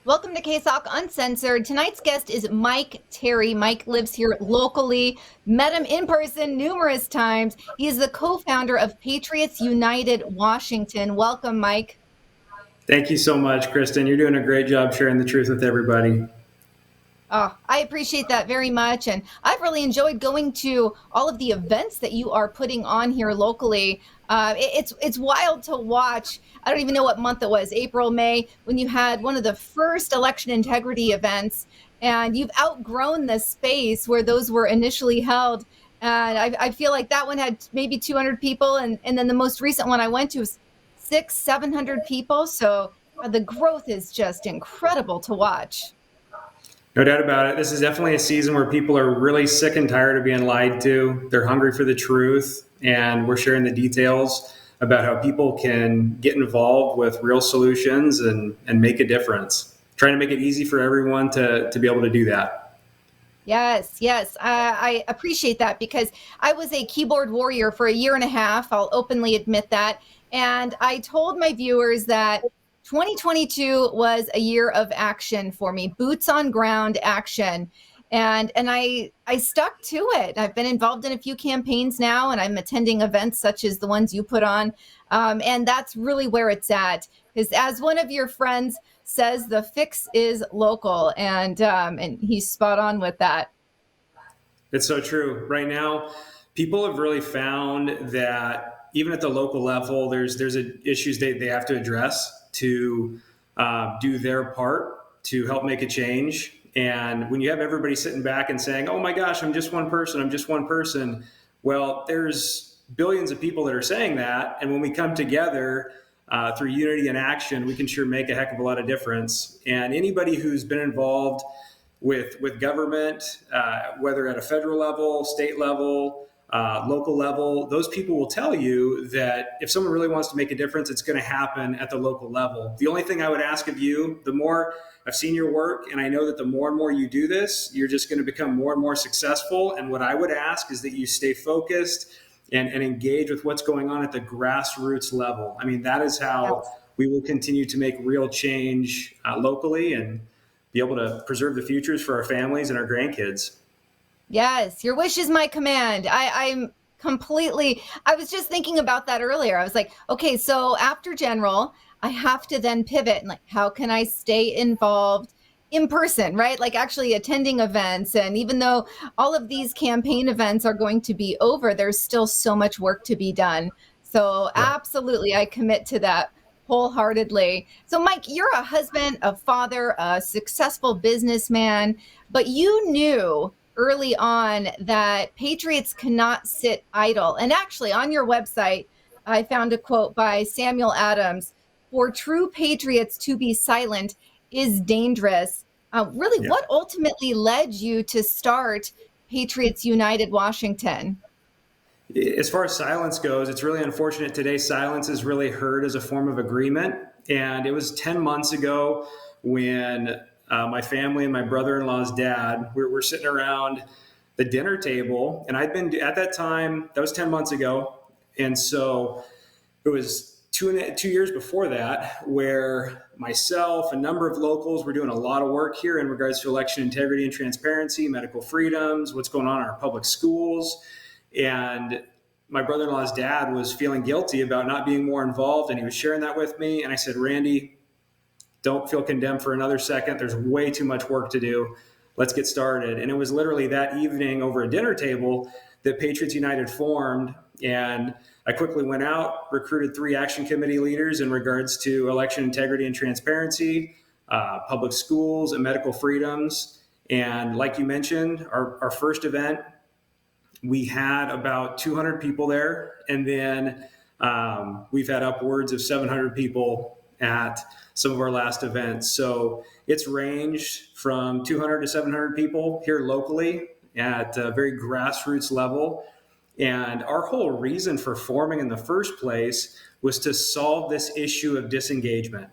Welcome to KSOK Uncensored. Tonight's guest is Mike Terry. Mike lives here locally, met him in person numerous times. He is the co-founder of Patriots United Washington. Welcome, Mike. Thank you so much, Kristen. You're doing a great job sharing the truth with everybody. Oh, I appreciate that very much. And I've really enjoyed going to all of the events that you are putting on here locally. It's wild to watch. I don't even know what month it was, April, May, when you had one of the first election integrity events, and you've outgrown the space where those were initially held. And I feel like that one had maybe 200 people. And then the most recent one I went to was 700 people. So the growth is just incredible to watch. No doubt about it. This is definitely a season where people are really sick and tired of being lied to. They're hungry for the truth, and we're sharing the details about how people can get involved with real solutions and make a difference. Trying to make it easy for everyone to be able to do that. Yes, yes. I appreciate that because I was a keyboard warrior for a year and a half. I'll openly admit that. And I told my viewers that 2022 was a year of action for me, boots on ground action. And I stuck to it. I've been involved in a few campaigns now, and I'm attending events such as the ones you put on. And that's really where it's at. Because as one of your friends says, the fix is local, and he's spot on with that. It's so true. Right now, people have really found that even at the local level, there's issues they have to address to do their part to help make a change. And when you have everybody sitting back and saying, "Oh my gosh, I'm just one person. I'm just one person," well, there's billions of people that are saying that, and when we come together through unity and action, we can sure make a heck of a lot of difference. And anybody who's been involved with government, whether at a federal level, state level, local level, those people will tell you that if someone really wants to make a difference, it's going to happen at the local level. The only thing I would ask of you, the more I've seen your work, and I know that the more and more you do this, you're just going to become more and more successful. And what I would ask is that you stay focused and engage with what's going on at the grassroots level. I mean, that is how we will continue to make real change locally and be able to preserve the futures for our families and our grandkids. Yes, your wish is my command. I was just thinking about that earlier. I was like, okay, so after general, I have to then pivot and like, how can I stay involved in person, right? Like actually attending events. And even though all of these campaign events are going to be over, there's still so much work to be done. So Yeah. absolutely, I commit to that wholeheartedly. So Mike, you're a husband, a father, a successful businessman, but you knew early on that patriots cannot sit idle. And actually on your website, I found a quote by Samuel Adams: "For true patriots to be silent is dangerous." Really, Yeah. what ultimately led you to start Patriots United Washington? As far as silence goes, it's really unfortunate today. Silence is really heard as a form of agreement. And it was 10 months ago when my family and my brother-in-law's dad, we're sitting around the dinner table. And I'd been at that time, that was 10 months ago. And so it was 2 years before that, where myself, a number of locals, were doing a lot of work here in regards to election integrity and transparency, medical freedoms, what's going on in our public schools. And my brother-in-law's dad was feeling guilty about not being more involved, and he was sharing that with me. And I said, "Randy, don't feel condemned for another second. There's way too much work to do. Let's get started." And it was literally that evening over a dinner table that Patriots United formed. And I quickly went out, recruited 3 action committee leaders in regards to election integrity and transparency, public schools, and medical freedoms. And like you mentioned, our first event, we had about 200 people there. And then we've had upwards of 700 people at some of our last events. So it's ranged from 200 to 700 people here locally at a very grassroots level. And our whole reason for forming in the first place was to solve this issue of disengagement.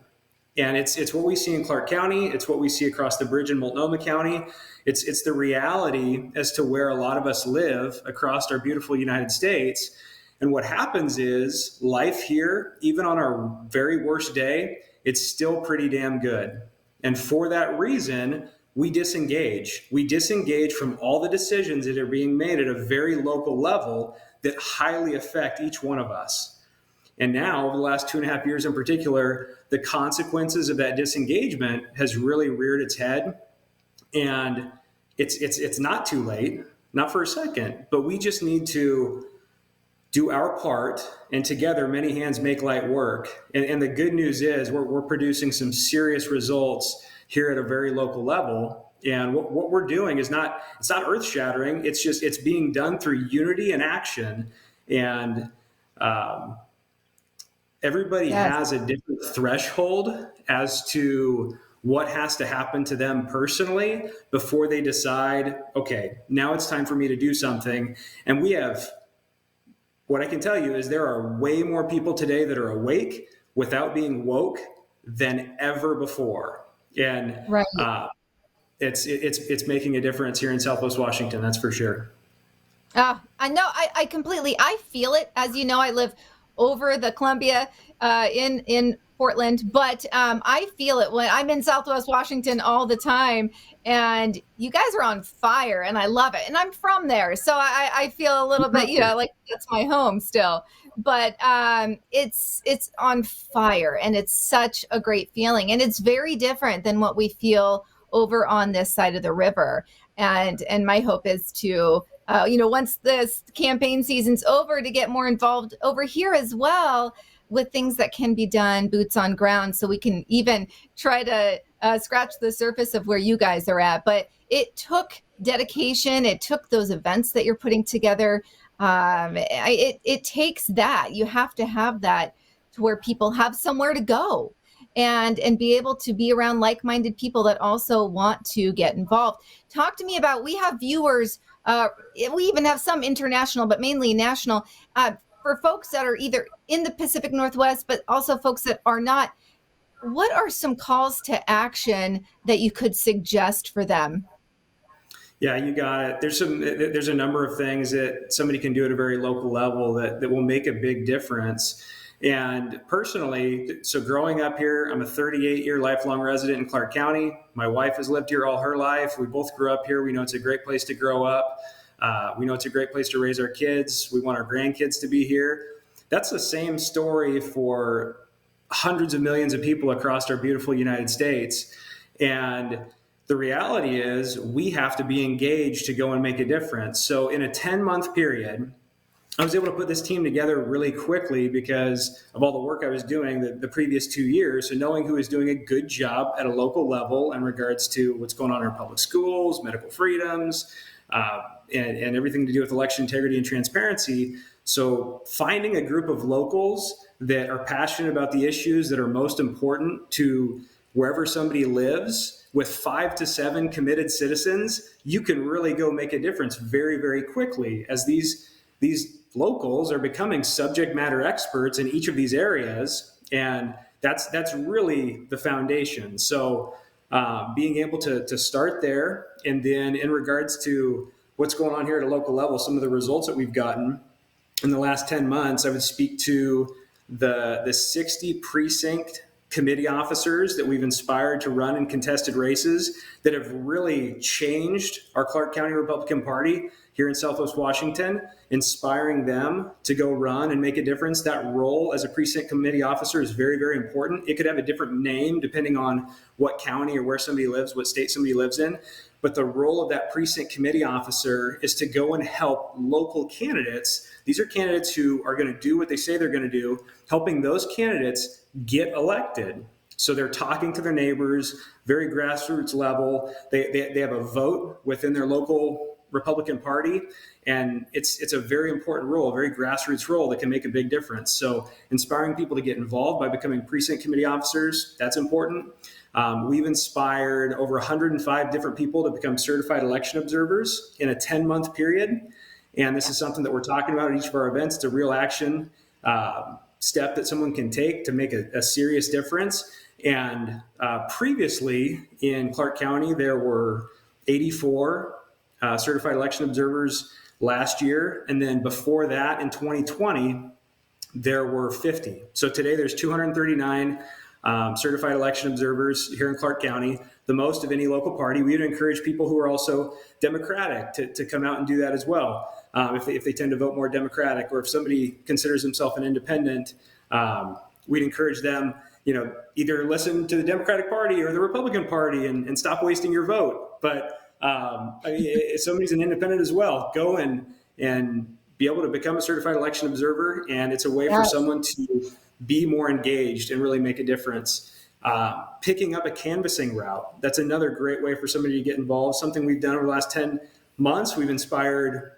And it's what we see in Clark County. It's what we see across the bridge in Multnomah County. It's the reality as to where a lot of us live across our beautiful United States. And what happens is life here, even on our very worst day, it's still pretty damn good. And for that reason, we disengage. We disengage from all the decisions that are being made at a very local level that highly affect each one of us. And now, over the last 2.5 years in particular, the consequences of that disengagement has really reared its head. And it's not too late, not for a second, but we just need to do our part, and together many hands make light work. And the good news is we're producing some serious results here at a very local level. And what we're doing is it's not earth shattering. It's being done through unity and action. And everybody has a different threshold as to what has to happen to them personally before they decide, okay, now it's time for me to do something. And what I can tell you is there are way more people today that are awake without being woke than ever before. And Right. It's making a difference here in Southwest Washington, that's for sure. I know. I completely. I feel it. As you know, I live over the Columbia in Portland, but I feel it when I'm in Southwest Washington all the time. And you guys are on fire, and I love it. And I'm from there, so I feel a little bit, like that's my home still. But it's on fire, and it's such a great feeling, and it's very different than what we feel over on this side of the river. And my hope is to once this campaign season's over, to get more involved over here as well with things that can be done boots on ground, so we can even try to scratch the surface of where you guys are at. But it took dedication. It took those events that you're putting together. It takes that. You have to have that to where people have somewhere to go and be able to be around like-minded people that also want to get involved. Talk to me about, we have viewers, we even have some international, but mainly national, for folks that are either in the Pacific Northwest, but also folks that are not. What are some calls to action that you could suggest for them? Yeah, you got it. There's a number of things that somebody can do at a very local level that will make a big difference. And personally, so growing up here, I'm a 38-year lifelong resident in Clark County. My wife has lived here all her life. We both grew up here. We know it's a great place to grow up. We know it's a great place to raise our kids. We want our grandkids to be here. That's the same story for hundreds of millions of people across our beautiful United States. And the reality is we have to be engaged to go and make a difference. So in a 10-month period, I was able to put this team together really quickly because of all the work I was doing the previous 2 years. So knowing who is doing a good job at a local level in regards to what's going on in our public schools, medical freedoms, and everything to do with election integrity and transparency. So finding a group of locals that are passionate about the issues that are most important to wherever somebody lives, with 5 to 7 committed citizens, you can really go make a difference very, very quickly, as these locals are becoming subject matter experts in each of these areas. And that's really the foundation. So being able to start there, and then in regards to what's going on here at a local level, some of the results that we've gotten in the last 10 months, I would speak to the 60 precinct committee officers that we've inspired to run in contested races that have really changed our Clark County Republican Party here in Southwest Washington, inspiring them to go run and make a difference. That role as a precinct committee officer is very, very important. It could have a different name depending on what county or where somebody lives, what state somebody lives in. But the role of that precinct committee officer is to go and help local candidates. These are candidates who are going to do what they say they're going to do, helping those candidates get elected. So they're talking to their neighbors, very grassroots level. They have a vote within their local Republican Party, and it's a very important role, a very grassroots role that can make a big difference. So inspiring people to get involved by becoming precinct committee officers, that's important. We've inspired over 105 different people to become certified election observers in a 10-month period. And this is something that we're talking about at each of our events. It's a real action step that someone can take to make a serious difference. And previously in Clark County, there were 84 certified election observers last year. And then before that, in 2020, there were 50. So today there's 239. certified election observers here in Clark County, the most of any local party. We would encourage people who are also Democratic to come out and do that as well, if they tend to vote more Democratic, or if somebody considers himself an independent, we'd encourage them, either listen to the Democratic Party or the Republican Party and stop wasting your vote. But if somebody's an independent as well, go and be able to become a certified election observer. And it's a way for someone to be more engaged and really make a difference. Picking up a canvassing route, that's another great way for somebody to get involved. Something we've done over the last 10 months. We've inspired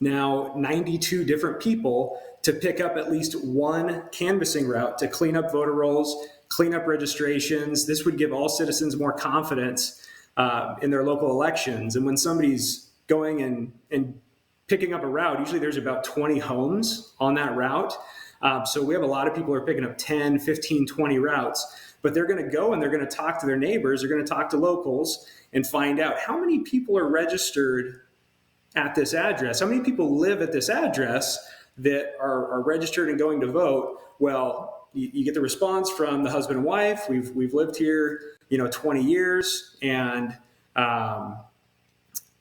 now 92 different people to pick up at least one canvassing route to clean up voter rolls, clean up registrations. This would give all citizens more confidence in their local elections. And when somebody's going and picking up a route, usually there's about 20 homes on that route. So we have a lot of people who are picking up 10, 15, 20 routes, but they're going to go and they're going to talk to their neighbors, they're going to talk to locals and find out how many people are registered at this address, how many people live at this address that are registered and going to vote. Well, you get the response from the husband and wife. We've lived here, 20 years, and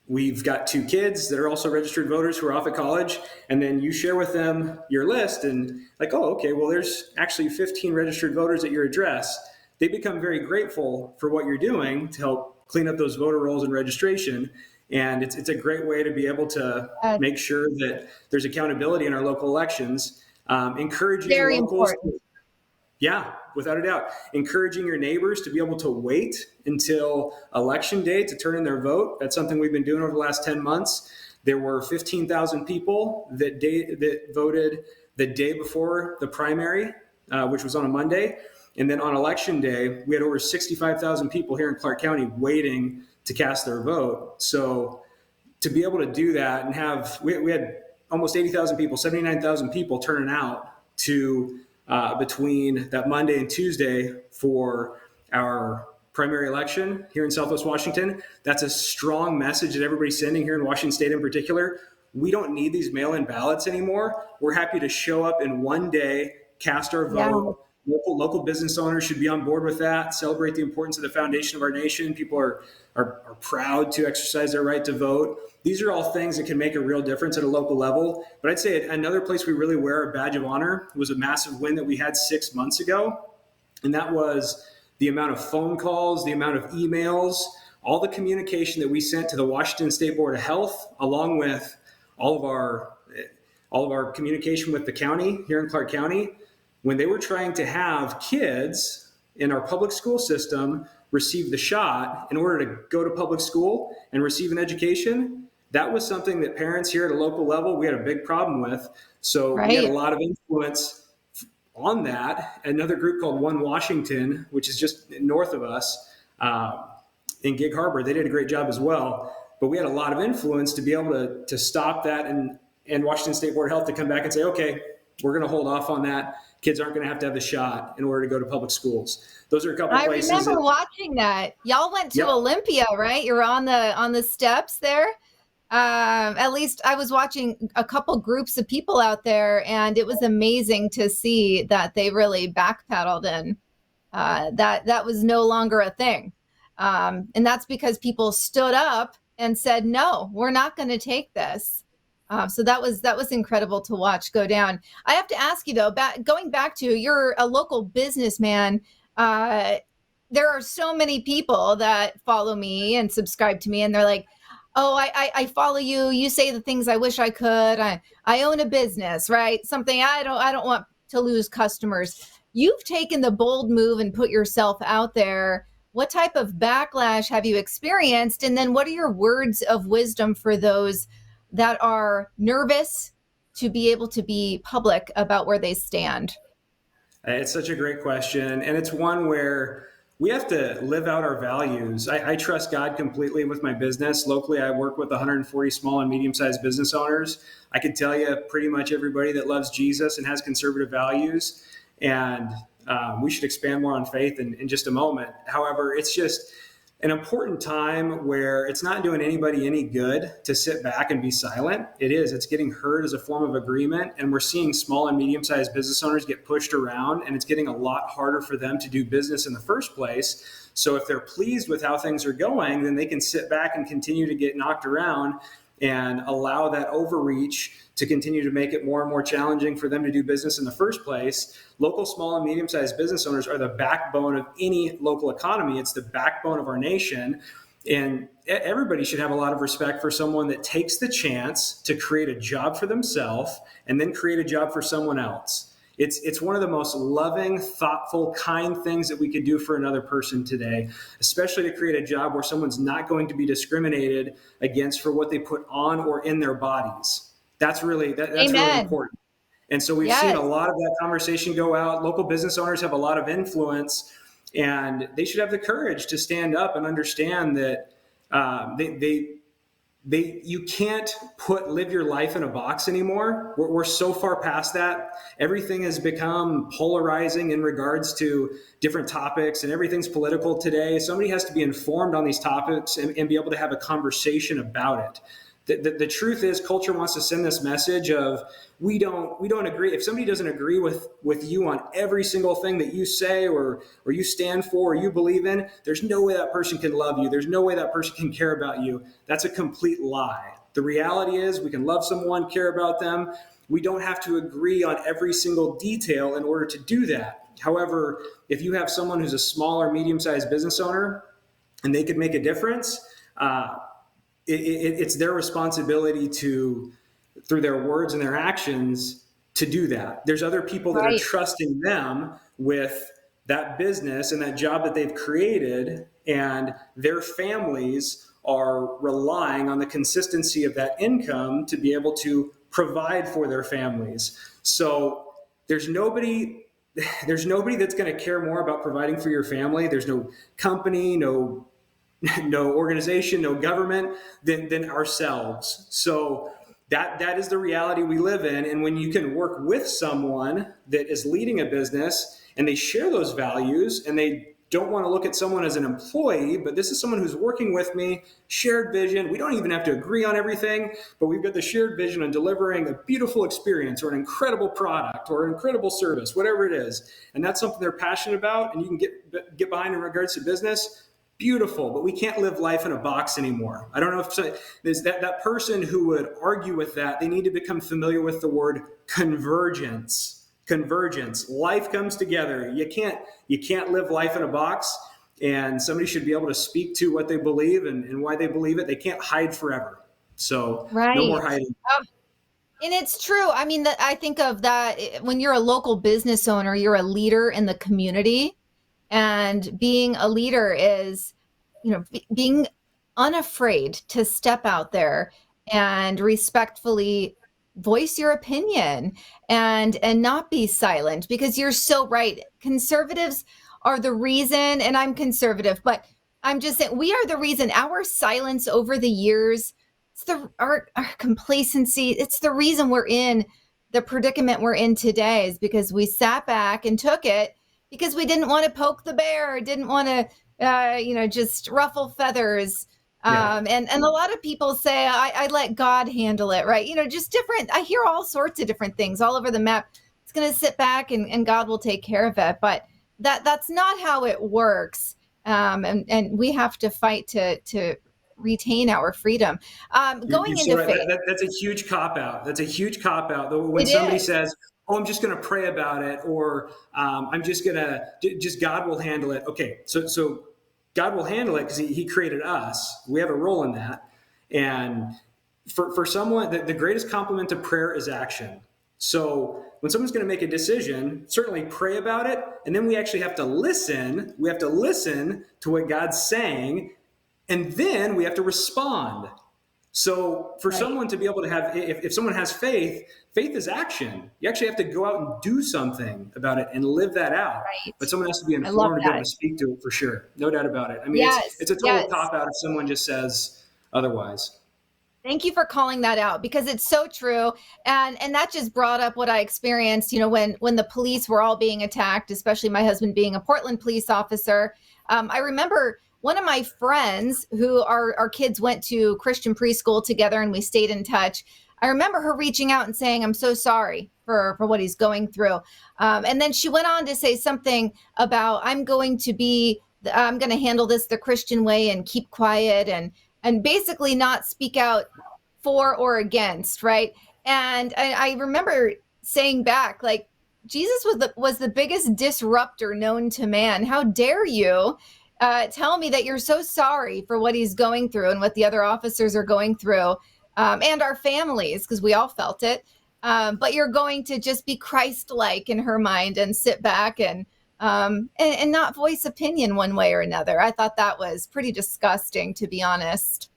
we've got 2 kids that are also registered voters who are off at college. And then you share with them your list and like, oh, okay, well, there's actually 15 registered voters at your address. They become very grateful for what you're doing to help clean up those voter rolls and registration. And it's a great way to be able to make sure that there's accountability in our local elections. Encouraging Very locals. important. Yeah, without a doubt. Encouraging your neighbors to be able to wait until election day to turn in their vote. That's something we've been doing over the last 10 months. There were 15,000 people that voted the day before the primary, which was on a Monday. And then on election day, we had over 65,000 people here in Clark County waiting to cast their vote. So to be able to do that and we had almost 80,000 people, 79,000 people turning out to between that Monday and Tuesday for our primary election here in Southwest Washington. That's a strong message that everybody's sending here in Washington State in particular. We don't need these mail-in ballots anymore. We're happy to show up in one day, cast our vote. Yeah. Local business owners should be on board with that, celebrate the importance of the foundation of our nation. People are proud to exercise their right to vote. These are all things that can make a real difference at a local level. But I'd say another place we really wear a badge of honor was a massive win that we had 6 months ago. And that was the amount of phone calls, the amount of emails, all the communication that we sent to the Washington State Board of Health, along with all of our communication with the county here in Clark County, when they were trying to have kids in our public school system receive the shot in order to go to public school and receive an education. That was something that parents here at a local level, we had a big problem with. So we had a lot of influence on that. Another group called One Washington, which is just north of us in Gig Harbor, they did a great job as well. But we had a lot of influence to be able to stop that and Washington State Board of Health to come back and say, okay, we're going to hold off on that. Kids aren't going to have the shot in order to go to public schools. Those are a couple places. I remember watching that. Y'all went to Olympia, right? You're on the steps there. At least I was watching a couple groups of people out there, and it was amazing to see that they really backpedaled and that was no longer a thing. And that's because people stood up and said, no, we're not going to take this. So that was incredible to watch go down. I have to ask you though, going back to, you're a local businessman. There are so many people that follow me and subscribe to me, and they're like, oh, I follow you. You say the things I wish I could. I own a business, right? Something I don't want to lose customers. You've taken the bold move and put yourself out there. What type of backlash have you experienced? And then what are your words of wisdom for those that are nervous to be able to be public about where they stand? It's such a great question. And it's one where we have to live out our values. I trust God completely with my business. Locally, I work with 140 small and medium-sized business owners. I can tell you pretty much everybody that loves Jesus and has conservative values. And we should expand more on faith in just a moment. However, it's just, an important time where it's not doing anybody any good to sit back and be silent. It's getting heard as a form of agreement. And we're seeing small and medium sized business owners get pushed around, and it's getting a lot harder for them to do business in the first place. So if they're pleased with how things are going, then they can sit back and continue to get knocked around and allow that overreach to continue to make it more and more challenging for them to do business in the first place. Local small and medium-sized business owners are the backbone of any local economy. It's the backbone of our nation. And everybody should have a lot of respect for someone that takes the chance to create a job for themselves and then create a job for someone else. It's one of the most loving, thoughtful, kind things that we could do for another person today, especially to create a job where someone's not going to be discriminated against for what they put on or in their bodies. That's really important. And so we've seen a lot of that conversation go out. Local business owners have a lot of influence, and they should have the courage to stand up and understand that you can't live your life in a box anymore. We're so far past that. Everything has become polarizing in regards to different topics, and everything's political today. Somebody has to be informed on these topics and be able to have a conversation about it. The truth is, culture wants to send this message of we don't agree. If somebody doesn't agree with you on every single thing that you say or you stand for or you believe in, there's no way that person can love you. There's no way that person can care about you. That's a complete lie. The reality is we can love someone, care about them. We don't have to agree on every single detail in order to do that. However, if you have someone who's a small or medium-sized business owner and they could make a difference, it's their responsibility to, through their words and their actions, to do that. There's other people that are trusting them with that business and that job that they've created, and their families are relying on the consistency of that income to be able to provide for their families. So there's nobody that's going to care more about providing for your family. There's no company, no organization, no government than ourselves. So that is the reality we live in. And when you can work with someone that is leading a business and they share those values and they don't want to look at someone as an employee, but this is someone who's working with me, shared vision. We don't even have to agree on everything, but we've got the shared vision on delivering a beautiful experience or an incredible product or an incredible service, whatever it is. And that's something they're passionate about and you can get behind in regards to business. Beautiful, but we can't live life in a box anymore. I don't know if there's that person who would argue with that. They need to become familiar with the word convergence. Convergence. Life comes together. You can't live life in a box, and somebody should be able to speak to what they believe and why they believe it. They can't hide forever. So no more hiding. And it's true. I mean, I think of that when you're a local business owner, you're a leader in the community. And being a leader is, being unafraid to step out there and respectfully voice your opinion and not be silent, because you're so right. Conservatives are the reason, and I'm conservative, but I'm just saying we are the reason. Our silence over the years, it's our complacency. It's the reason we're in the predicament we're in today, is because we sat back and took it because we didn't want to poke the bear, didn't want to, just ruffle feathers. And a lot of people say, I let God handle it, right? Just different. I hear all sorts of different things all over the map. It's going to sit back and God will take care of it. But that's not how it works. And we have to fight to retain our freedom. Going into faith. That's a huge cop-out. That's a huge cop-out. When somebody says, oh, I'm just going to pray about it, or I'm just going to, just God will handle it. Okay, so God will handle it because he created us. We have a role in that. And for someone, the greatest compliment to prayer is action. So when someone's going to make a decision, certainly pray about it. And then we actually have to listen. We have to listen to what God's saying. And then we have to respond. So for someone to be able to have, if someone has faith is action. You actually have to go out and do something about it and live that out. Right. But someone has to be informed to be able to speak to it for sure. No doubt about it. I mean, it's a total cop-out if someone just says otherwise. Thank you for calling that out, because it's so true. And that just brought up what I experienced, when the police were all being attacked, especially my husband being a Portland police officer. I remember one of my friends who our kids went to Christian preschool together and we stayed in touch. I remember her reaching out and saying, I'm so sorry for what he's going through. And then she went on to say something about, I'm going to handle this the Christian way and keep quiet and basically not speak out for or against, right? And I remember saying back, like, Jesus was the biggest disruptor known to man. How dare you tell me that you're so sorry for what he's going through and what the other officers are going through, and our families, because we all felt it. But you're going to just be Christ-like in her mind and sit back and not voice opinion one way or another. I thought that was pretty disgusting, to be honest.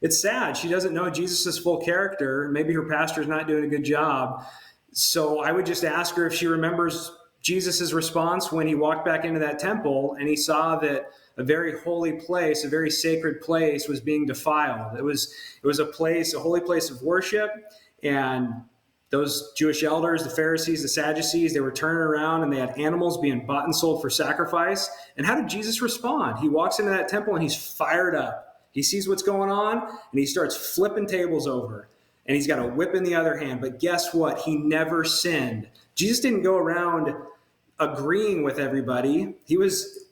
It's sad. She doesn't know Jesus's full character. Maybe her pastor's not doing a good job. So I would just ask her if she remembers Jesus's response when he walked back into that temple and he saw that a very holy place, a very sacred place was being defiled. It was a place, a holy place of worship, and those Jewish elders, the Pharisees, the Sadducees, they were turning around and they had animals being bought and sold for sacrifice. And how did Jesus respond? He walks into that temple and he's fired up. He sees what's going on and he starts flipping tables over. And he's got a whip in the other hand. But guess what? He never sinned. Jesus didn't go around agreeing with everybody. He's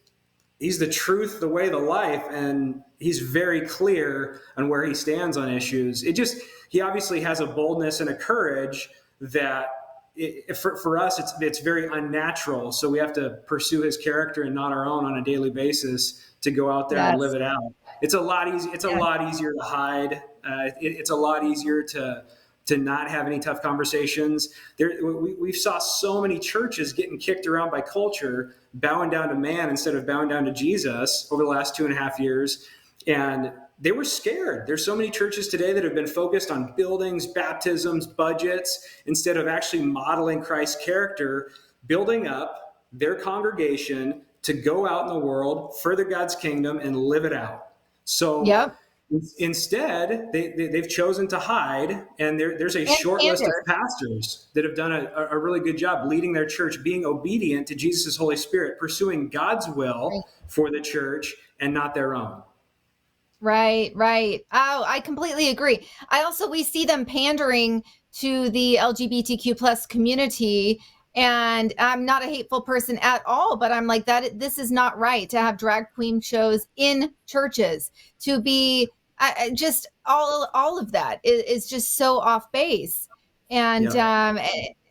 the truth, the way, the life, and he's very clear on where he stands on issues. He obviously has a boldness and a courage that for us, it's very unnatural. So we have to pursue his character and not our own on a daily basis to go out there and live it out. It's a lot easy. It's a lot easier to hide. It's a lot easier to not have any tough conversations. We saw so many churches getting kicked around by culture, bowing down to man instead of bowing down to Jesus over the last 2.5 years. And they were scared. There's so many churches today that have been focused on buildings, baptisms, budgets, instead of actually modeling Christ's character, building up their congregation to go out in the world, further God's kingdom, and live it out. So instead, they've chosen to hide, and there's a short list of pastors that have done a really good job leading their church, being obedient to Jesus' Holy Spirit, pursuing God's will for the church and not their own. Right. Oh, I completely agree. We see them pandering to the LGBTQ plus community. And I'm not a hateful person at all, but I'm like, this is not right to have drag queen shows in churches, to be just all of that is just so off base. And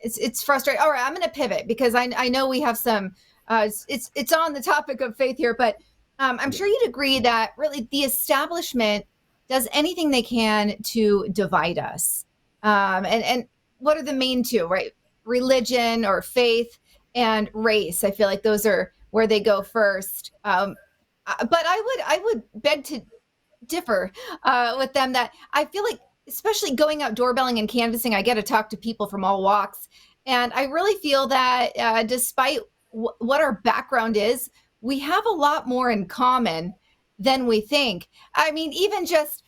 it's frustrating. All right, I'm going to pivot because I know we have some, it's on the topic of faith here, but I'm sure you'd agree that really the establishment does anything they can to divide us. And what are the main two, right? Religion or faith and race. I feel like those are where they go first. But I would beg to differ with them, that I feel like, especially going out doorbelling and canvassing, I get to talk to people from all walks. And I really feel that despite what our background is, we have a lot more in common than we think. I mean, even just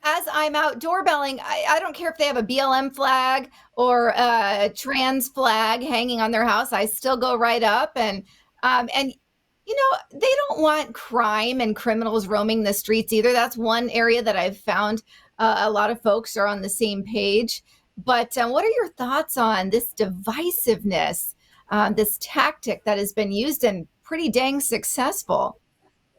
as I'm out doorbelling, I don't care if they have a BLM flag or a trans flag hanging on their house. I still go right up and they don't want crime and criminals roaming the streets either. That's one area that I've found a lot of folks are on the same page. But what are your thoughts on this divisiveness, this tactic that has been used and pretty dang successful?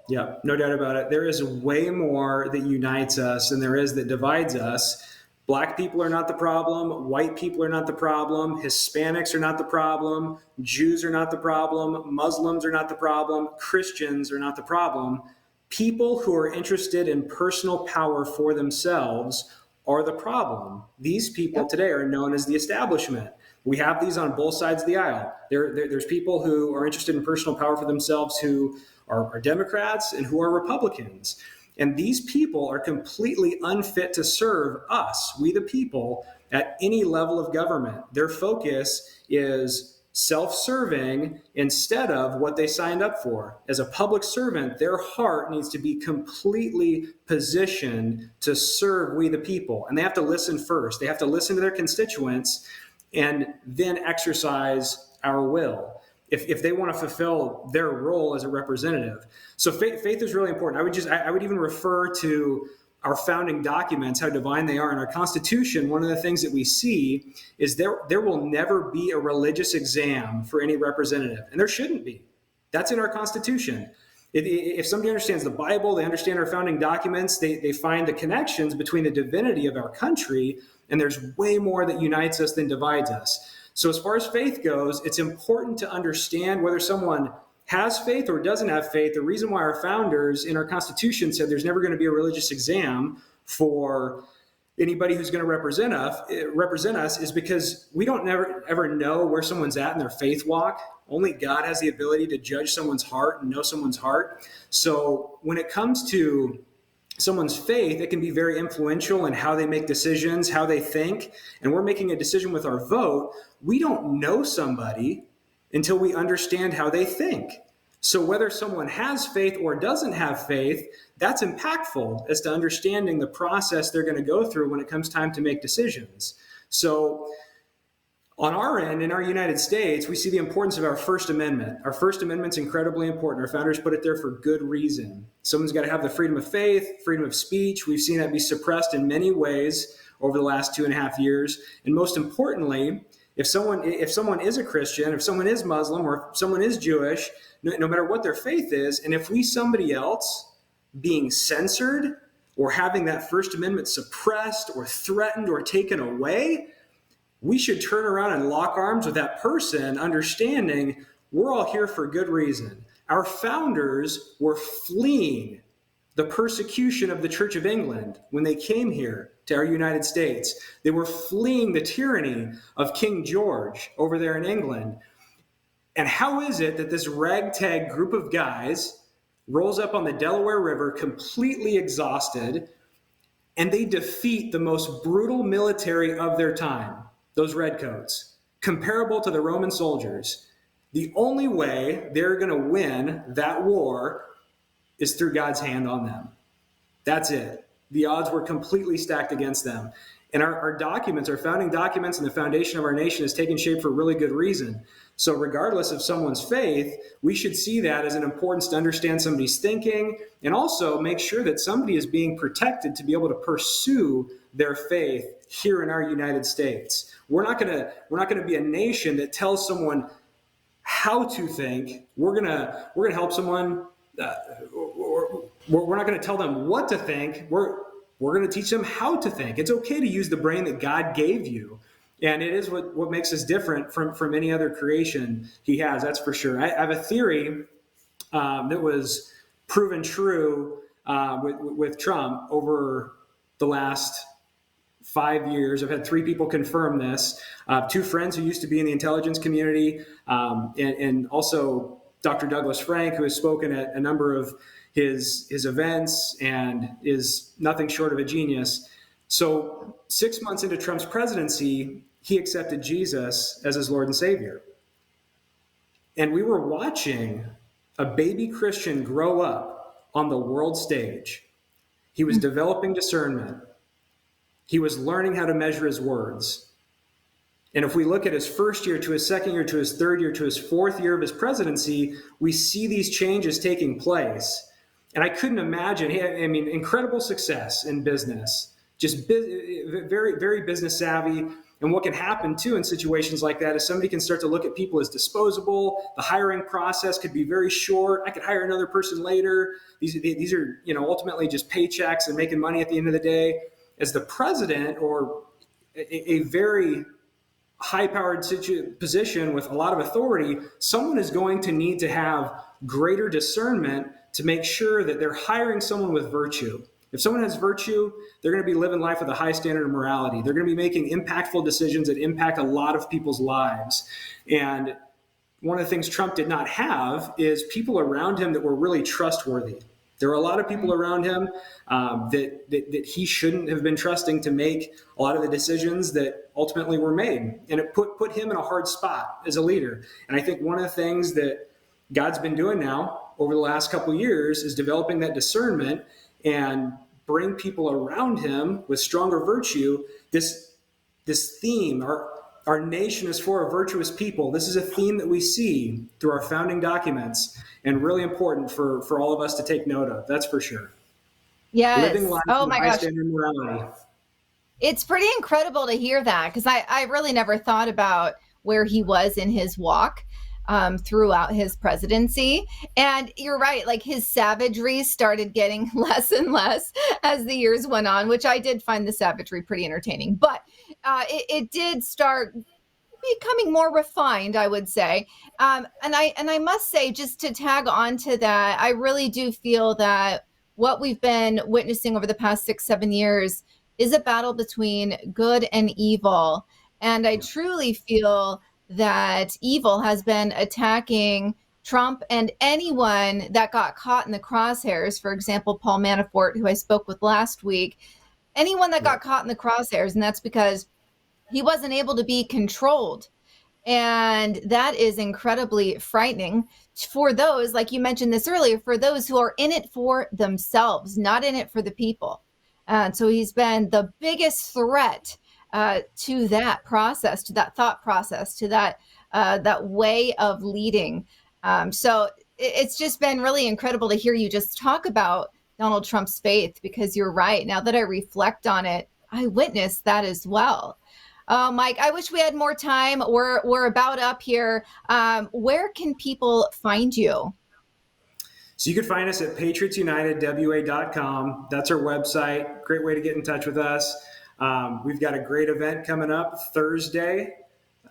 Yeah, no doubt about it. There is way more that unites us than there is that divides us. Black people are not the problem. White people are not the problem. Hispanics are not the problem. Jews are not the problem. Muslims are not the problem. Christians are not the problem. People who are interested in personal power for themselves are the problem. These people today are known as the establishment. We have these on both sides of the aisle. There's people who are interested in personal power for themselves who are Democrats and who are Republicans. And these people are completely unfit to serve us, we the people, at any level of government. Their focus is self-serving instead of what they signed up for. As a public servant, their heart needs to be completely positioned to serve we the people. And they have to listen first. They have to listen to their constituents and then exercise our will. if they want to fulfill their role as a representative. So faith is really important. I would even refer to our founding documents, how divine they are. In our Constitution, one of the things that we see is there will never be a religious exam for any representative, and there shouldn't be. That's in our Constitution. If somebody understands the Bible, they understand our founding documents, they find the connections between the divinity of our country, and there's way more that unites us than divides us. So as far as faith goes, it's important to understand whether someone has faith or doesn't have faith. The reason why our founders in our Constitution said there's never going to be a religious exam for anybody who's going to represent us is because we don't ever know where someone's at in their faith walk. Only God has the ability to judge someone's heart and know someone's heart. So when it comes to someone's faith, it can be very influential in how they make decisions, how they think. And we're making a decision with our vote. We don't know somebody until we understand how they think. So whether someone has faith or doesn't have faith, that's impactful as to understanding the process they're going to go through when it comes time to make decisions. So on our end, in our United States, we see the importance of our First Amendment. Our First Amendment's incredibly important. Our founders put it there for good reason. Someone's got to have the freedom of faith, freedom of speech. We've seen that be suppressed in many ways over the last 2.5 years. And most importantly, if someone is a Christian, if someone is Muslim, or if someone is Jewish, no matter what their faith is, and if we somebody else being censored or having that First Amendment suppressed or threatened or taken away, we should turn around and lock arms with that person, understanding we're all here for good reason. Our founders were fleeing the persecution of the Church of England when they came here to our United States. They were fleeing the tyranny of King George over there in England. And how is it that this ragtag group of guys rolls up on the Delaware River completely exhausted, and they defeat the most brutal military of their time, those redcoats, comparable to the Roman soldiers? The only way they're going to win that war is through God's hand on them. That's it. The odds were completely stacked against them. And our documents, our founding documents, and the foundation of our nation has taken shape for a really good reason. So regardless of someone's faith, we should see that as an importance to understand somebody's thinking, and also make sure that somebody is being protected to be able to pursue their faith here in our United States. We're not going to be a nation that tells someone how to think. We're going to help someone. We're not going to tell them what to think. We're going to teach them how to think. It's okay to use the brain that God gave you. And it is what makes us different from any other creation he has, that's for sure. I have a theory that was proven true with Trump over the last 5 years. I've had 3 people confirm this. 2 friends who used to be in the intelligence community, and also Dr. Douglas Frank, who has spoken at a number of his events and is nothing short of a genius. So 6 months into Trump's presidency, he accepted Jesus as his Lord and Savior. And we were watching a baby Christian grow up on the world stage. He was developing discernment. He was learning how to measure his words. And if we look at his first year to his second year to his third year to his fourth year of his presidency, we see these changes taking place. And I couldn't imagine, incredible success in business, just very, very business savvy. And what can happen too in situations like that is somebody can start to look at people as disposable. The hiring process could be very short. I could hire another person later. These are ultimately just paychecks and making money at the end of the day. As the president, or a very high-powered position with a lot of authority, someone is going to need to have greater discernment to make sure that they're hiring someone with virtue. If someone has virtue, they're going to be living life with a high standard of morality. They're going to be making impactful decisions that impact a lot of people's lives. And one of the things Trump did not have is people around him that were really trustworthy. There were a lot of people around him that he shouldn't have been trusting to make a lot of the decisions that ultimately were made. And it put him in a hard spot as a leader. And I think one of the things that God's been doing now over the last couple of years is developing that discernment and bring people around him with stronger virtue. This theme, Our nation is for a virtuous people. This is a theme that we see through our founding documents and really important for all of us to take note of. That's for sure. Living Yes. life Oh with a my high gosh. standard of morality. It's pretty incredible to hear that, because I really never thought about where he was in his walk throughout his presidency. And you're right, like his savagery started getting less and less as the years went on, which I did find the savagery pretty entertaining. But it did start becoming more refined, I would say. And I must say, just to tag on to that, I really do feel that what we've been witnessing over the past 6, 7 years is a battle between good and evil. And I truly feel that evil has been attacking Trump and anyone that got caught in the crosshairs. For example, Paul Manafort, who I spoke with last week, anyone that got caught in the crosshairs, and that's because he wasn't able to be controlled. And that is incredibly frightening for those, like you mentioned this earlier, for those who are in it for themselves, not in it for the people. And so he's been the biggest threat to that process, to that thought process, to that way of leading. So it's just been really incredible to hear you just talk about Donald Trump's faith, because you're right. Now that I reflect on it, I witnessed that as well. Mike, I wish we had more time. We're about up here. Where can people find you? So you can find us at patriotsunitedwa.com. That's our website. Great way to get in touch with us. We've got a great event coming up Thursday,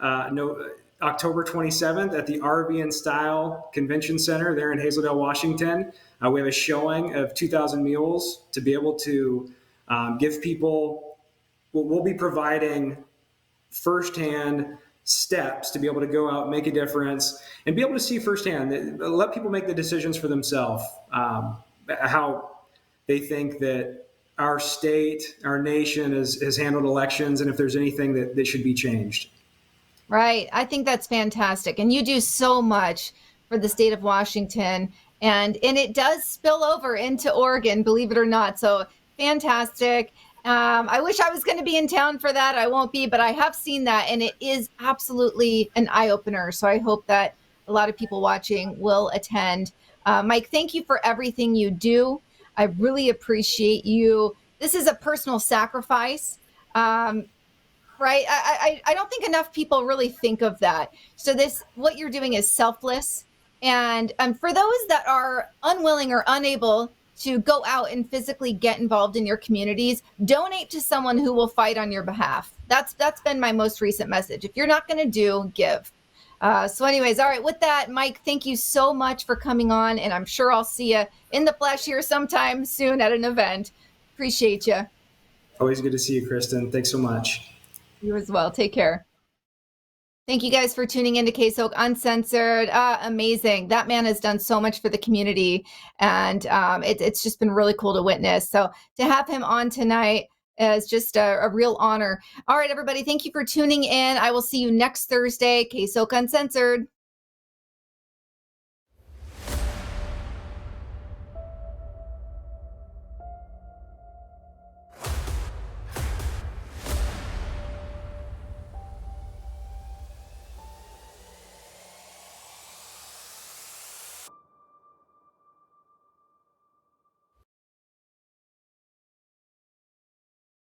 October 27th at the RV and Style Convention Center there in Hazeldale, Washington. We have a showing of 2,000 Mules to be able to give people, we'll be providing firsthand steps to be able to go out, make a difference, and be able to see firsthand, let people make the decisions for themselves, how they think that our state, our nation has handled elections, and if there's anything that should be changed. Right. I think that's fantastic. And you do so much for the state of Washington. And it does spill over into Oregon, believe it or not. So fantastic. I wish I was going to be in town for that. I won't be, but I have seen that, and it is absolutely an eye opener. So I hope that a lot of people watching will attend. Mike, thank you for everything you do. I really appreciate you. This is a personal sacrifice. Right. I don't think enough people really think of that. So what you're doing is selfless. And for those that are unwilling or unable to go out and physically get involved in your communities, donate to someone who will fight on your behalf. That's been my most recent message. If you're not going to do, give. So anyways, all right, with that, Mike, thank you so much for coming on. And I'm sure I'll see you in the flesh here sometime soon at an event. Appreciate you. Always good to see you, Kristen. Thanks so much. You as well. Take care. Thank you guys for tuning into KSOK Uncensored. Amazing. That man has done so much for the community, and it's just been really cool to witness. So to have him on tonight is just a real honor. All right, everybody. Thank you for tuning in. I will see you next Thursday. KSOK Uncensored.